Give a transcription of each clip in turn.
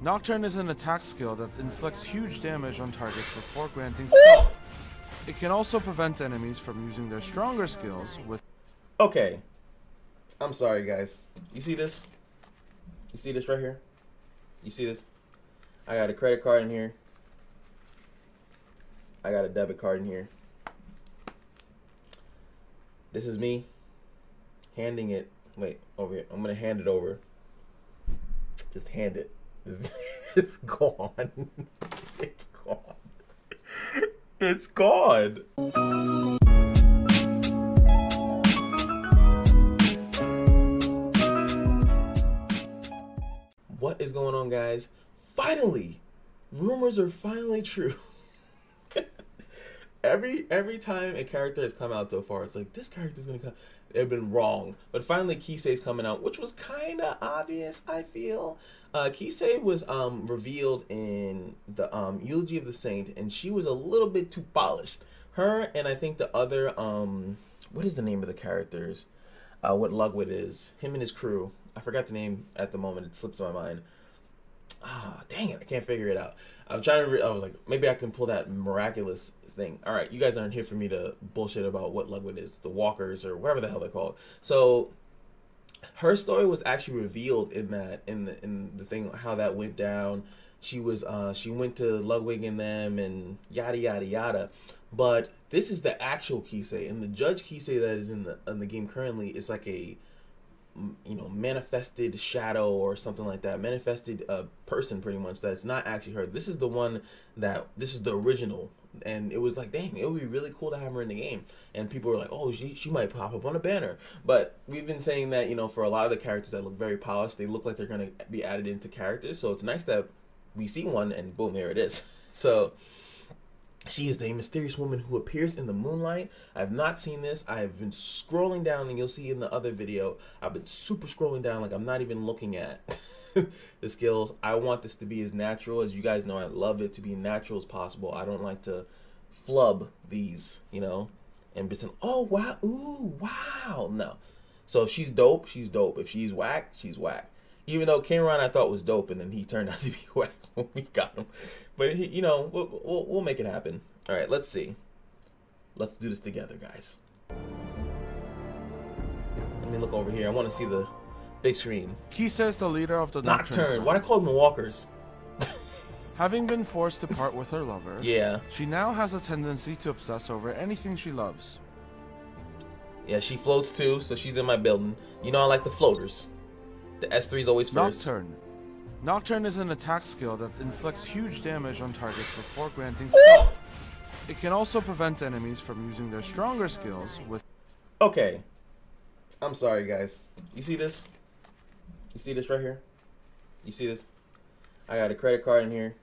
Nocturne is an attack skill that inflicts huge damage on targets before granting stealth. It can also prevent enemies from using their stronger skills with... Okay. I'm sorry, guys. You see this? You see this right here? You see this? I got a credit card in here. I got a debit card in here. This is me handing it. Wait, over here. I'm going to hand it over. Just hand it. It's gone. It's gone. It's gone. What is going on, guys? Finally, rumors are finally true. Every time a character has come out so far, it's like, this character's gonna come. They've been wrong, but finally KISE is coming out, which was kind of obvious. I feel KISE was revealed in the Eulogy of the Saint, and she was a little bit too polished. Her and I think the other what is the name of the characters? What Lugwood is, him and his crew. I forgot the name at the moment. It slips my mind. Ah, dang it! I can't figure it out. I'm trying to. I was like, maybe I can pull that miraculous thing. All right, you guys aren't here for me to bullshit about what Lugwood is, the Walkers or whatever the hell they're called. So her story was actually revealed in that in the thing, how that went down. She was she went to Ludwig and them and yada yada yada. But this is the actual KISE, and the Judge KISE that is in the game currently is like a, you know, manifested shadow or something like that, manifested person pretty much that's not actually her. This is the one that, this is the original, and it was like, dang, it would be really cool to have her in the game. And people were like, oh, she might pop up on a banner. But we've been saying that, you know, for a lot of the characters that look very polished, they look like they're going to be added into characters. So it's nice that we see one and boom, there it is. So she is the mysterious woman who appears in the Moonlight. I have not seen this. I have been scrolling down, and you'll see in the other video, I've been super scrolling down, like I'm not even looking at the skills. I want this to be as natural. As you guys know, I love it to be natural as possible. I don't like to flub these, you know, and be saying, oh, wow, ooh, wow. No. So if she's dope, she's dope. If she's whack, she's whack. Even though Cameron I thought was dope, and then he turned out to be whack when we got him. But, he, you know, we'll make it happen. All right, let's see. Let's do this together, guys. Let me look over here. I want to see the big screen. KISE is the leader of the Nocturne. Why do I call them the Walkers? Having been forced to part with her lover, yeah, she now has a tendency to obsess over anything she loves. Yeah, she floats too, so she's in my building. You know I like the floaters. The S3 is always first. Nocturne. Nocturne is an attack skill that inflicts huge damage on targets before granting stealth. It can also prevent enemies from using their stronger skills with... Okay. I'm sorry, guys. You see this? You see this right here? You see this? I got a credit card in here.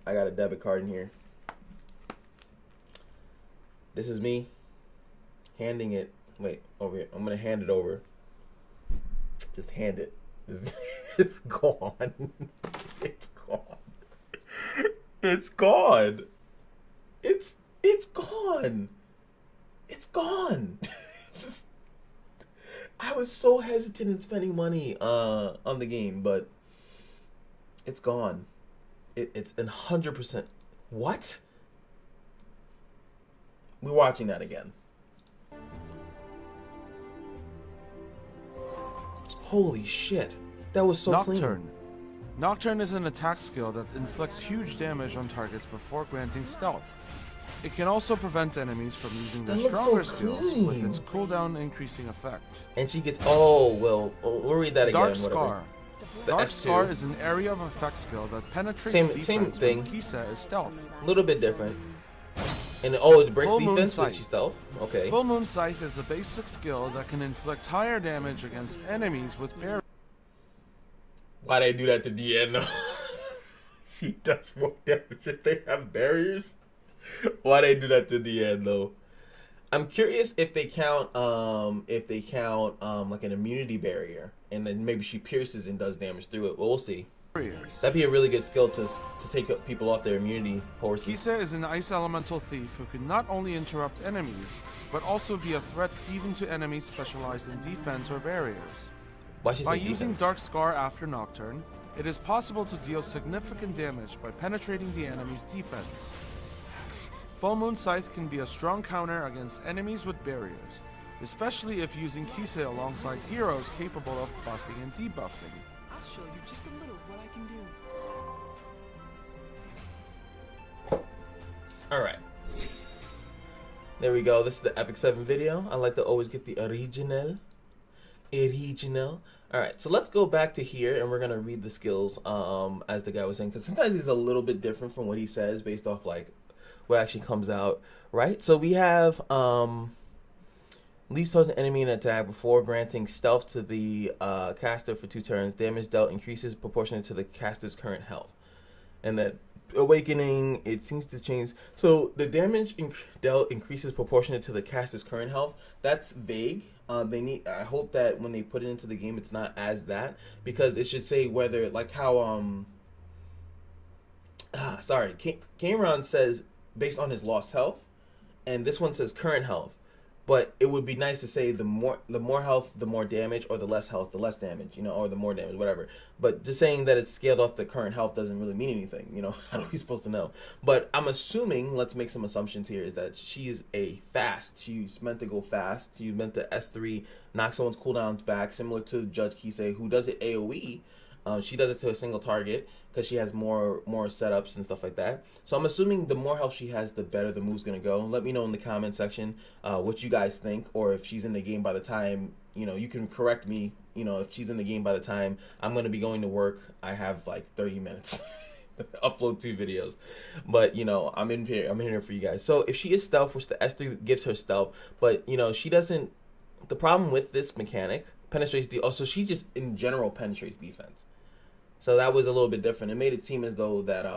I got a debit card in here. This is me handing it. Wait, over here. I'm going to hand it over. Just hand it. It's gone. It's gone. It's gone. It's gone. It's gone. Just, I was so hesitant in spending money on the game, but it's gone. It's 100%. What? We're watching that again. Holy shit. That was so clean. Nocturne. Nocturne is an attack skill that inflicts huge damage on targets before granting stealth. It can also prevent enemies from using their stronger skills with its cooldown increasing effect. And she gets, oh, well, we'll read that again. Dark Scar. Dark Scar is an area of effect skill that penetrates defense when KISE is stealth. A little bit different. And oh, it breaks defense when she's stealth? Okay. Full Moon Scythe is a basic skill that can inflict higher damage against enemies with barriers. Why they do that to DN though? She does more damage if they have barriers. Why they do that to DN though? I'm curious if they count like an immunity barrier, and then maybe she pierces and does damage through it. Well, we'll see. That'd be a really good skill to take people off their immunity horses. KISE is an ice elemental thief who can not only interrupt enemies, but also be a threat even to enemies specialized in defense or barriers. Watch this. By using Dark Scar after Nocturne, it is possible to deal significant damage by penetrating the enemy's defense. Full Moon Scythe can be a strong counter against enemies with barriers, especially if using KISE alongside heroes capable of buffing and debuffing. I'll show you just a little of what I can do. Alright. There we go. This is the Epic 7 video. I like to always get the original. Alright, so let's go back to here and we're going to read the skills as the guy was saying, because sometimes he's a little bit different from what he says based off like what actually comes out, right? So we have leaves towards an enemy in attack before granting stealth to the caster for 2 turns. Damage dealt increases proportionate to the caster's current health. And then awakening, it seems to change. So the damage dealt increases proportionate to the caster's current health. That's vague. I hope that when they put it into the game, it's not as that, because it should say whether, like how Cameron says based on his lost health, and this one says current health. But it would be nice to say the more health, the more damage, or the less health, the less damage, you know, or the more damage, whatever. But just saying that it's scaled off the current health doesn't really mean anything, you know. How are we supposed to know? But I'm assuming, let's make some assumptions here, is that she is a fast. She's meant to go fast. She's meant to S3, knock someone's cooldowns back, similar to Judge KISE, who does it AoE. She does it to a single target because she has more setups and stuff like that. So I'm assuming the more health she has, the better the move's going to go. Let me know in the comment section what you guys think, or if she's in the game by the time, you know, you can correct me, you know, if she's in the game by the time I'm going to be going to work. I have like 30 minutes to upload 2 videos. But, you know, I'm in here for you guys. So if she is stealth, which the S3 gives her stealth, but, you know, she doesn't, the problem with this mechanic, penetrates also she just in general penetrates defense. So that was a little bit different. It made it seem as though that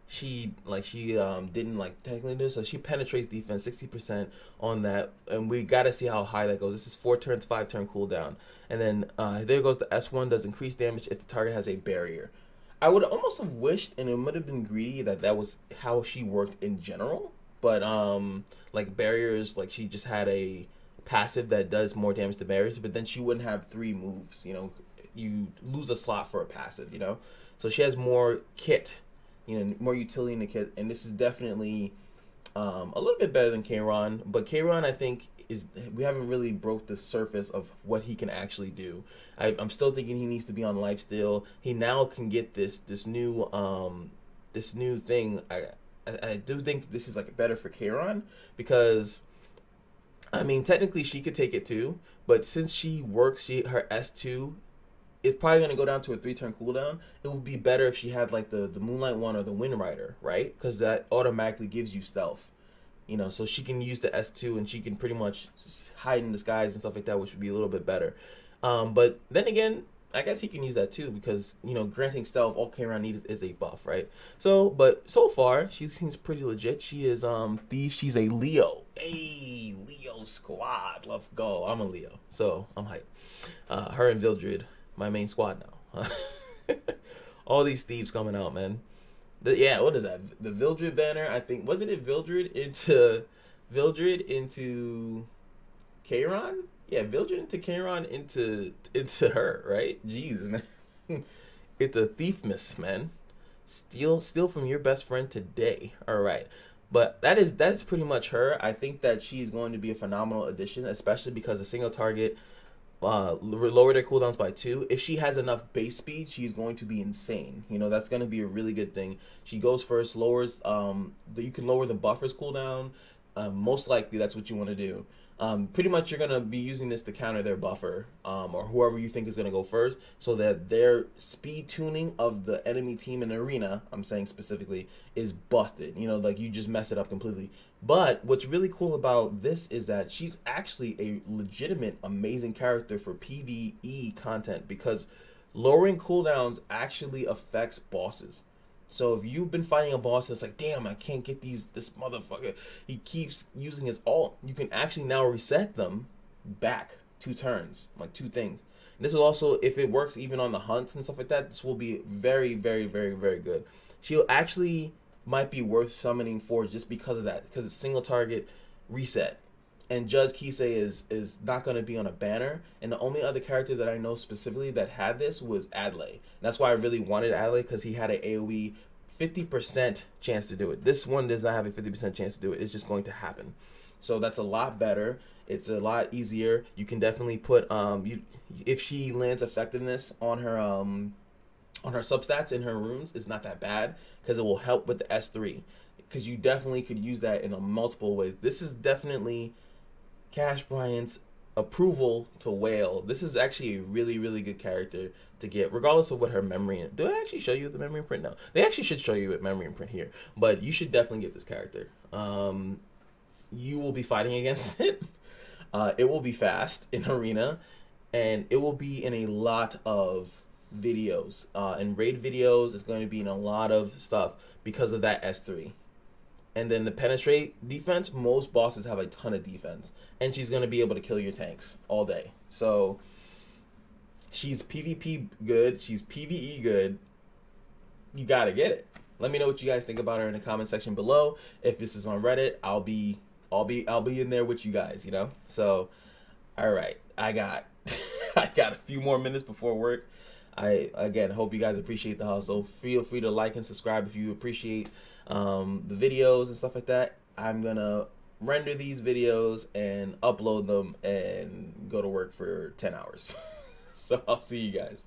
she didn't like technically do, so she penetrates defense 60% on that, and we got to see how high that goes. This is 4 turns, 5 turn cooldown, and then there goes the S1 does increase damage if the target has a barrier. I would almost have wished, and it would have been greedy, that was how she worked in general. But like barriers, like she just had a passive that does more damage to barriers, but then she wouldn't have 3 moves, you know. You lose a slot for a passive, you know. So she has more kit, you know, more utility in the kit, and this is definitely a little bit better than Kayron. But Kayron, I think, we haven't really broke the surface of what he can actually do. I'm still thinking he needs to be on lifesteal. He now can get this new thing. I do think this is like better for Kayron, because I mean technically she could take it too, but since she works, her S2. It's probably going to go down to a 3 turn cooldown. It would be better if she had like the Moonlight one or the Wind Rider, right? Because that automatically gives you stealth, you know. So she can use the S2 and she can pretty much hide in disguise and stuff like that, which would be a little bit better. But then again, I guess he can use that too, because, you know, granting stealth, all Kayron needs is a buff, right? So, but so far she seems pretty legit. She is Thief. She's a Leo. Hey, Leo squad, let's go. I'm a Leo, so I'm hyped. Her and Vildred, my main squad now. All these thieves coming out, man. Yeah, what is that? The Vildred banner, I think. Wasn't it Vildred into Kayron? Yeah, Vildred into Kayron into her, right? Jeez, man. It's a thiefmas, man. Steal from your best friend today. All right. But that's pretty much her. I think that she's going to be a phenomenal addition, especially because a single target lower their cooldowns by 2. If she has enough base speed, she's going to be insane. You know, that's going to be a really good thing. She goes first, lowers you can lower the buffer's cooldown. Most likely that's what you want to do. Pretty much you're going to be using this to counter their buffer, or whoever you think is going to go first, so that their speed tuning of the enemy team in the arena, I'm saying specifically, is busted. You know, like you just mess it up completely. But what's really cool about this is that she's actually a legitimate, amazing character for PvE content, because lowering cooldowns actually affects bosses. So if you've been fighting a boss that's like, damn, I can't get this motherfucker, he keeps using his ult, you can actually now reset them back 2 turns, like 2 things. And this is also, if it works even on the hunts and stuff like that, this will be very, very, very, very good. She'll actually might be worth summoning for just because of that, because it's single target reset. And Judge Kise is not going to be on a banner. And the only other character that I know specifically that had this was Adley. That's why I really wanted Adley, because he had an AoE 50% chance to do it. This one does not have a 50% chance to do it. It's just going to happen. So that's a lot better. It's a lot easier. You can definitely put if she lands effectiveness on her substats in her runes, it's not that bad, because it will help with the S3. Because you definitely could use that in multiple ways. This is definitely Cash Bryant's approval to Whale. This is actually a really, really good character to get, regardless of what her memory. Do I actually show you the memory imprint? No, they actually should show you a memory imprint here, but you should definitely get this character. You will be fighting against it. It will be fast in arena, and it will be in a lot of videos. In raid videos, it's going to be in a lot of stuff because of that S3. And then the penetrate defense, most bosses have a ton of defense. And she's going to be able to kill your tanks all day. So she's PvP good. She's PvE good. You got to get it. Let me know what you guys think about her in the comment section below. If this is on Reddit, I'll be in there with you guys, you know? So, all right. I got a few more minutes before work. I, again, hope you guys appreciate the hustle. Feel free to like and subscribe if you appreciate the videos and stuff like that. I'm gonna render these videos and upload them and go to work for 10 hours. So I'll see you guys.